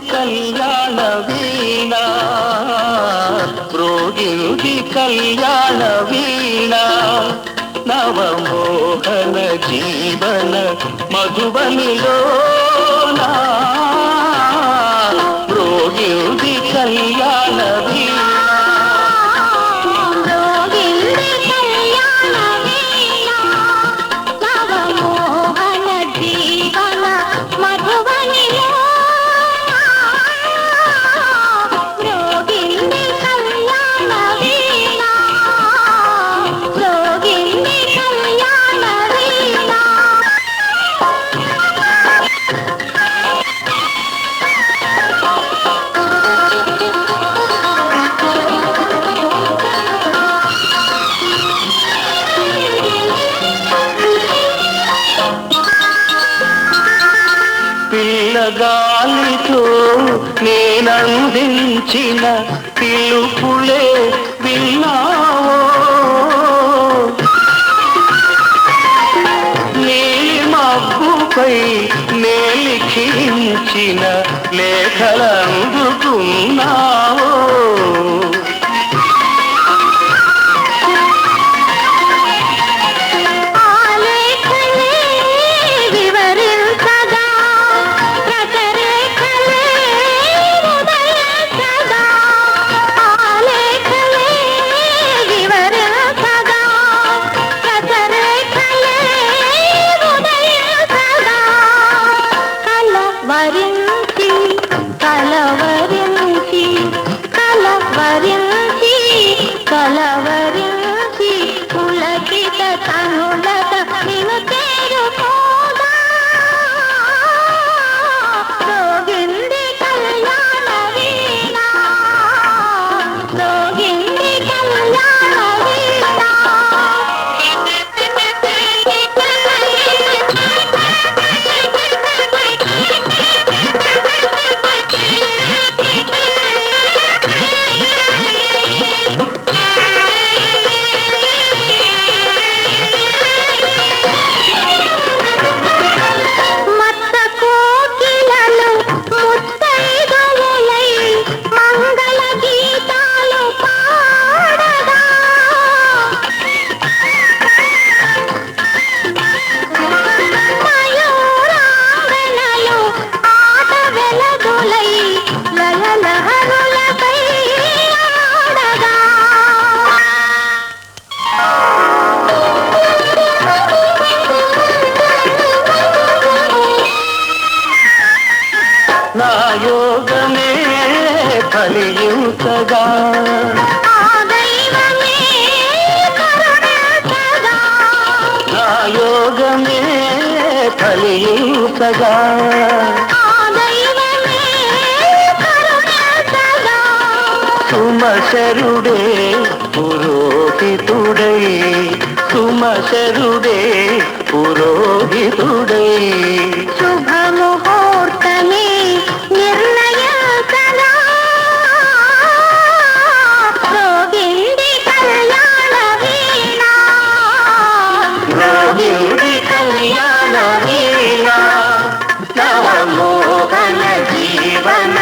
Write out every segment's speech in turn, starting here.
కళ్యాణ వీణ మ్రోగింది కళ్యాణ వీణ నవమోహన జీవన మధుబనిలోనా మ్రోగింది కళ్యాణ వీణ పిల్లగాలితో నేనందించిన పిలుపులే విన్నావో నీ మబ్బుపై నేలిఖించిన లేఖలందుకున్నావో నా యోగమే ఫలించగా నా యోగమే ఫలించగా సుమశరుడే పురోహితుడై సుమశరుడే పురోహితుడై శుభముహూర్తమే నిర్ణయించగా మ్రోగింది కళ్యాణ వీణ మ్రోగింది కళ్యాణ వీణ నవమోహన జీవన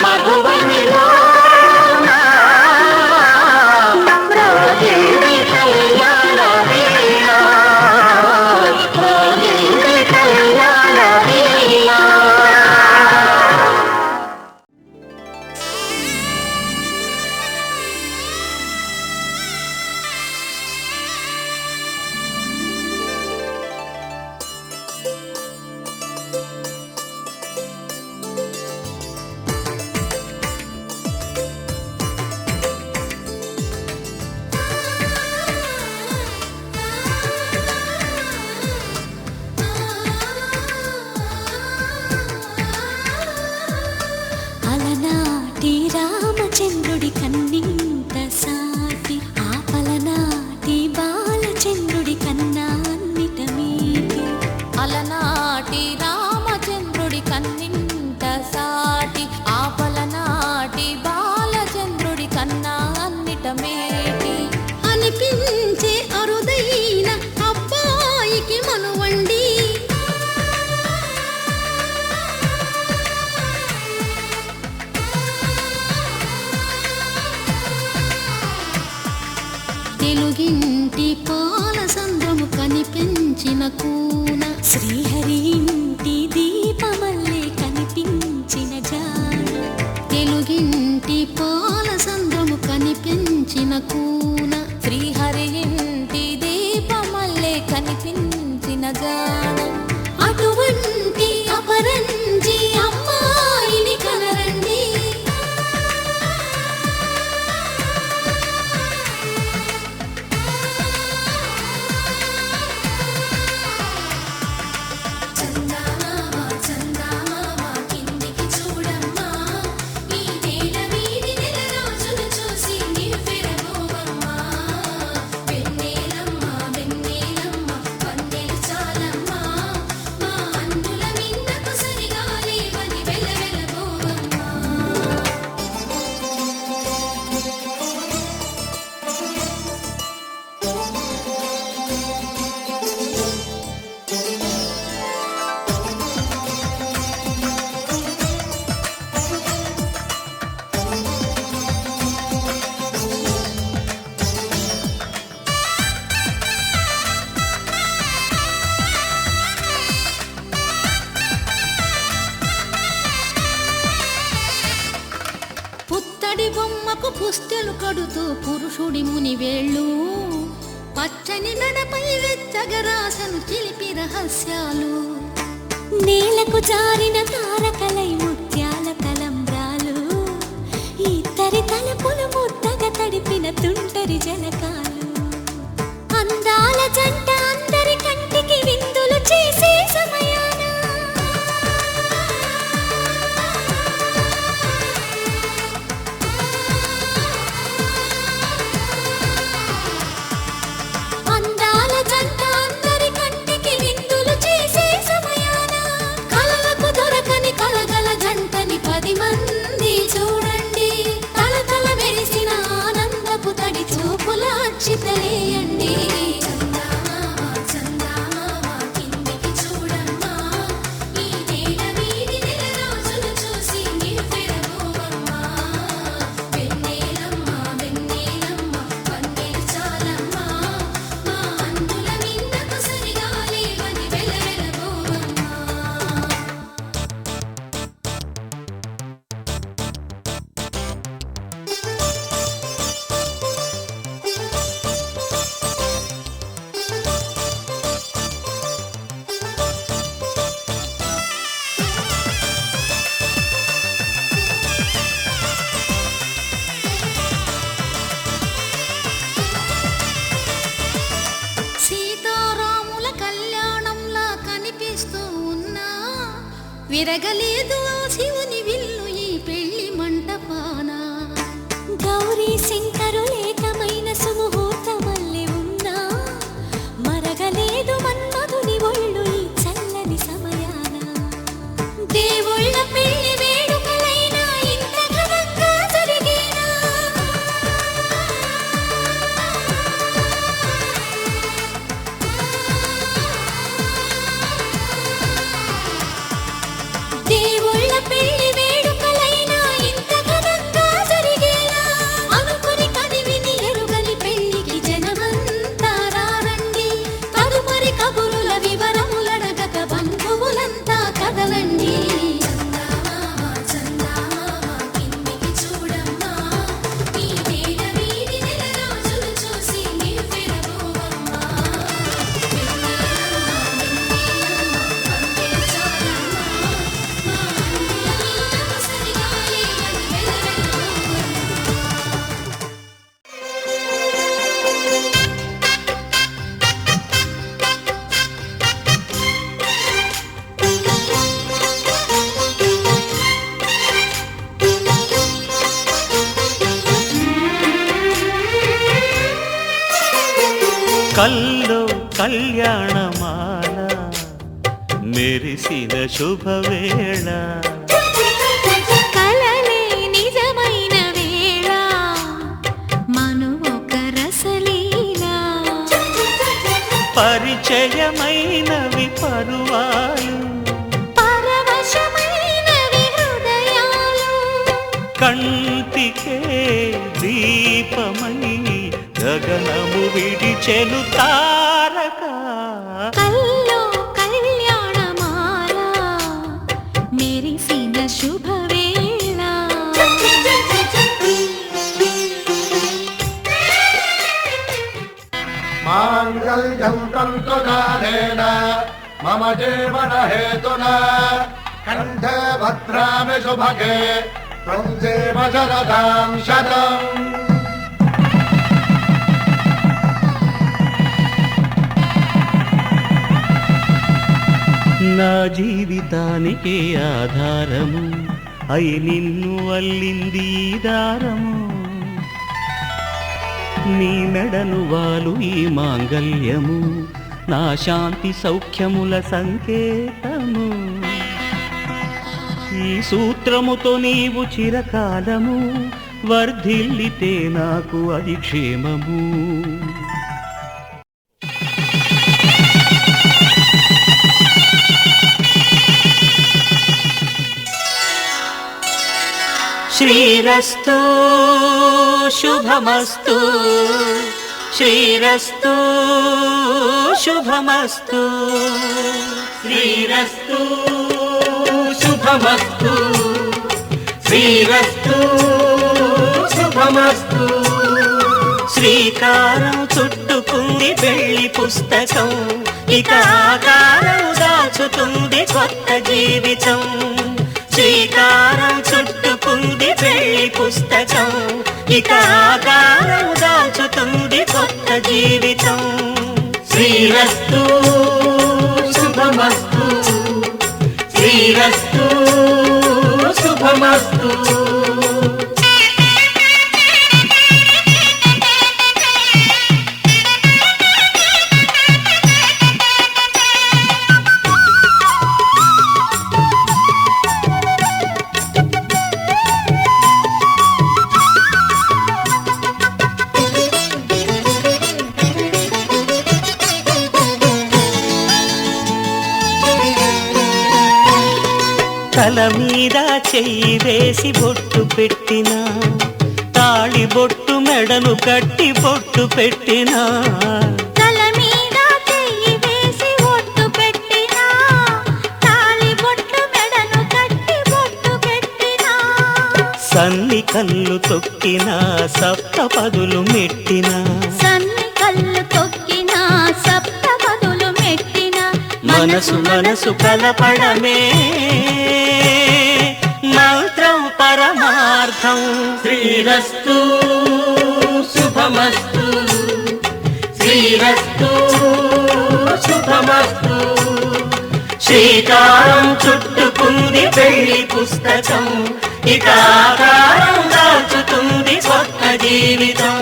మధుబనిలోనా మ్రోగింది కళ్యాణ వీణ మ్రోగింది కళ్యాణ వీణ. అలనాటి రామచంద్రుడి కన్నింత సాటి ఆపలనాటి బాలచంద్రుడి కన్నా అన్నిట మీటి అలనాటి రామచంద్రుడి కన్నింత సాటి ఆపలనాటి బాలచంద్రుడి కన్నా అన్నిట మేటి అనిపించే అరుదైన అబ్బాయికి మనువండి పుత్తడి బొమ్మకు పుస్తెలు కడుతూ పురుషుడి ముని వేళ్ళు పచ్చని నడపై వెచ్చగరాసను చిలిపి రహస్యాలు నేలకు జారిన తారకలై ముత్యాల తలంబ్రాలు ఇద్దరి తలపులు ముద్దగా తడిపిన తుంటరి జలకాలు అందాల జంట అందరి కంటికి విందులు చేసే సమయాన అందాల జంట అందరి కంటికి విందులు చేసే సమయాన కలలకు దొరకని కలగల జంటని 10 మంది చూడండి తలతల మెరిసిన ఆనందపు తడి చూపుల అక్షితలేయండి సీతారాముల కళ్యాణంలా కనిపిస్తూ ఉన్నా విరగలేదు ఆ శివుని విల్లు ఈ పెళ్లి మంటపాన గౌరీ శంకరులేకమైన సుముహూర్తమల్లె ఉన్నా మరగలేదు మన్మధుని ఒళ్ళు ఈ చల్లని సమయాన దేవుళ్ళ పెళ్లి వేడుకలైనా ఇంత ఘనంగా జరిగేనా దేవుళ్ళ పెళ్లి వేడుకలైనా ఇంత ఘనంగా జరిగేలా అనుకుని కదివిని ఎరుగని పెళ్లికి జనమంతా రారండి తదుపరి కబురుల వివరములడగక బంధువులంతా కదలండి కల్లో కళ్యాణమాల మెరిసిన శుభవేళ కలలే నిజమైన వేళ మను ఒక రసలీలా పరిచయమైనవి పరువాలు పరవశమైనవి హృదయాలు కంటికే దీపమై గగనము విడిచెను తారక కల్లో కళ్యాణమాల మెరిసిన శుభవేళ మాంగళ్యం తంతునానేన మమ జీవన హేతునా కంఠే భద్రామి శుభగే త్వం జీవ శరదాం శతం నా జీవితానికి ఆధారము అయి నిన్ను అల్లింది ఈ దారము నీ మెడను వాలు ఈ మాంగల్యము నా శాంతి సౌఖ్యముల సంకేతము ఈ సూత్రముతో నీవు చిరకాలము వర్ధిల్లితే నాకు అది క్షేమము శ్రీరస్తు శుభమస్తు శ్రీరస్తు శుభమస్తు శ్రీరస్తు శుభమస్తు శ్రీరస్తు శుభమస్తు శ్రీకారం చుట్టుకుంది పెళ్లి పుస్తకం ఇక ఆకారం దాచుతుంది కొత్త జీవితం శ్రీకారం చుట్టుకుంది పెళ్లి పుస్తకం ఇక ఆకారం దాచుతుంది కొత్త జీవితం శ్రీరస్తు శుభమస్తు శ్రీరస్తు శుభమస్తు తల మీద చెయ్యి వేసి బొట్టు పెట్టినా తాళి బొట్టు మెడను కట్టి బొట్టు పెట్టినా తల మీద చెయ్యి వేసి ఒట్టు పెట్టినా తాళి బొట్టు మెడను కట్టి బొట్టు పెట్టినా సన్ని కళ్ళు తొక్కినా సప్త పదులు మెట్టినా సన్ని కళ్ళు తొక్కినా సప్త పదులు మెట్టినా మనసు మనసు కలపడమే మంత్రం పరమార్థం శ్రీరస్తు శుభమస్తు శ్రీరస్తు శుభమస్తు శ్రీకారం చుట్టుకుంది పెళ్లి పుస్తకం ఇక ఆకారం దాచుతుంది కొత్త జీవితం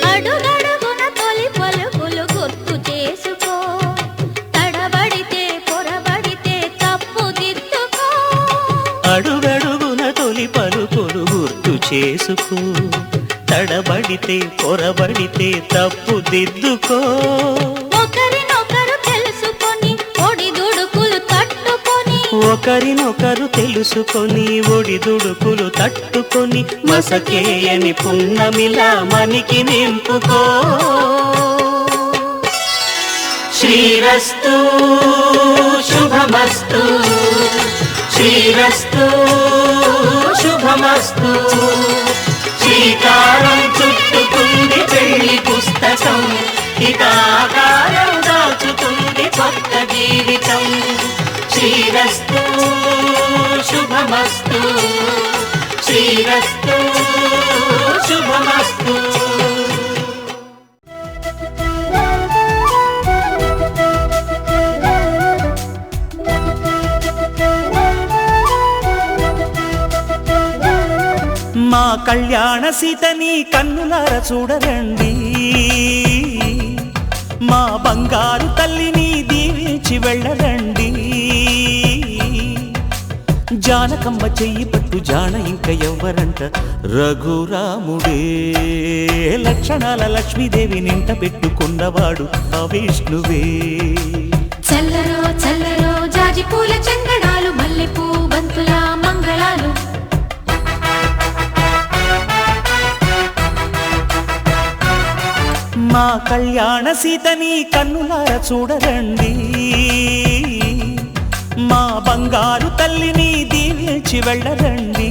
అడుగడుగున తొలి పలుకులు గుర్తు చేసుకో తడబడితే పొరబడితే తప్పు దిద్దుకో అడుగడుగున తొలి పలుకులు గుర్తు చేసుకో తడబడితే పొరబడితే తప్పు దిద్దుకో ఒకరినొకరు తెలుసుకొని ఒడిదుడుకులు తట్టుకొని ఒకరినొకరు తెలుసుకొని ఒడిదుడుకులు తట్టుకొని మసకేయని పున్నమిలా మనికి నింపుకో శ్రీరస్తు శుభమస్తు శ్రీరస్తు శుభమస్తు శ్రీకారం చుట్టుకుంది పెళ్లి పుస్తకం ఇక ఆకారం దాచుతుంది కొత్త జీవితం శ్రీరస్తు శుభమస్తు శ్రీరస్తు శుభమస్తు మా కళ్యాణ సీతని కన్నులార చూడరండి మా బంగారు తల్లిని దీవించి వెళ్ళరండి జానకమ్మ చెయ్యి పట్టు జాన ఇంక ఎవ్వరంట రఘురాముడే లక్షణాల లక్ష్మీదేవి నింట పెట్టుకున్నవాడు ఆ విష్ణువే చల్లరో చల్లరో జాజి పూల చందనాలు మల్లెపూ బంతుల మంగళాలు మా కళ్యాణ సీతని కన్నులార చూడరండి మా బంగారు తల్లిని దీవించి వెళ్ళరండి